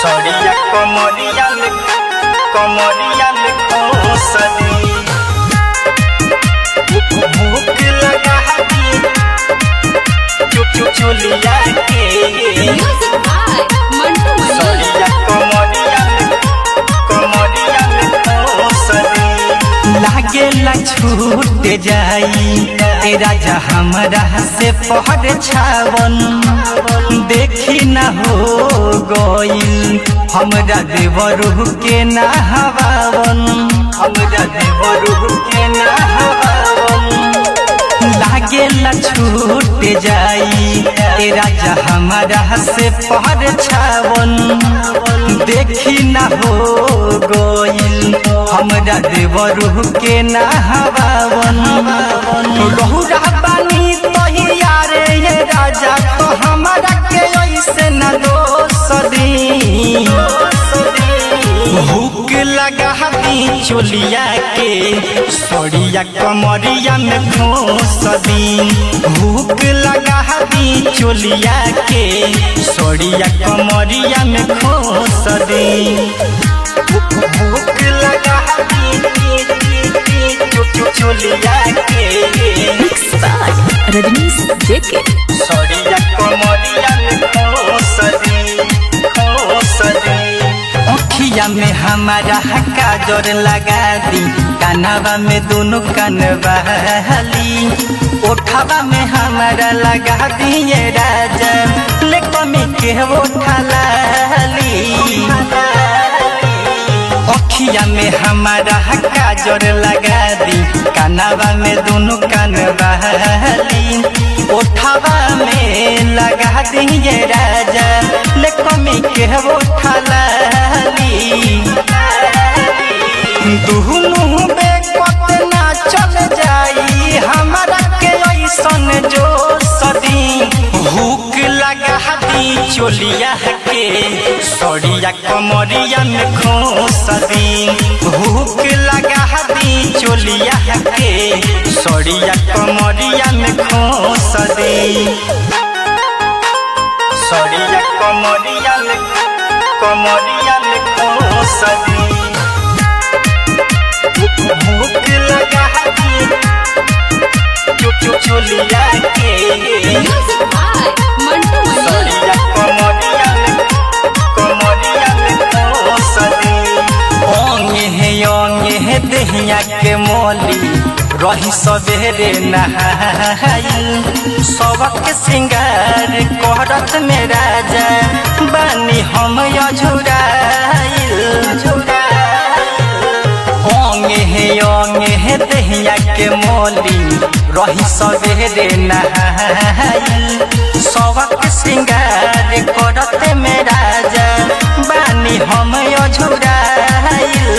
सड़िया कमरिया में खोसदी भूख लगा दी चुलिया के म्यूजिक बाय मंटू मनी। सड़िया कमरिया में खोसदी लागेला छूट जाई तेरा जा हमरा से पहर छावन देखी न हो गईल हमरा देवरू के ना हवावन हमरा देवरू के ना हवावन लागेला छूट जाई तेरा जा हमरा से पहर छावन देखी न हो गईल हमरा देवरू के ना हवावन रहुरा बानी तहियार ये राजा तो हमरा के ऐसे न दोसदी भूख लगा दी चोलिया के सड़िया कमरिया में खोसदी भूख लगा दी चोलिया के सड़िया कमरिया में खोसदी भूख लगा दी चोलिया के मिक्स बाय रजनीश जेके। सड़िया कमरिया में खोसदी अखिया में हमारा काजर लगा दी कानवा में दोनों कानवा हली ओठवा में हमारा लगा दिए राजा लेकमी के ओठा लाली अखिया में हमारा काजर लगा दी कानवा में दोनों कानवा हली ओठवा में लगा दिए राजा लेकमी के ओठा लाली दुहनु बेकत ना चल जाई हमरा के ऐसन जो सदी भूख लगा दी चोलिया के सड़िया कमरिया में खोसदी भूख लगा दी चोलिया के सड़िया कमरिया में खोसदी सड़िया कमरिया में खोसदी भूख लगा दी चोलिया के म्यूजिक बाय मंटू मनी। सड़िया कमरिया में खोसदी ओंगे है दहिया के मोली रही सवेरे नहाइल सबक सिंगार करत में राजा बानी हम अझुराइल ओंगे है दहिया के मोली रही सवेरे नहाइल सबक सिंगार करत में राजा बानी हम अझुराइल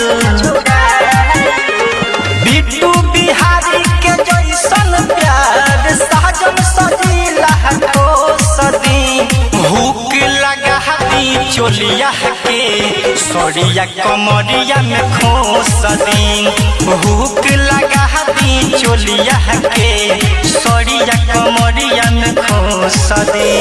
बिट्टू बिहारी के जैसन प्यार साजन सजीला खोसदी भूख लगा दी चोलिया के सड़िया कमरिया में खोसदी भूख लगा दी चोलिया के सड़िया कमरिया में खोसदी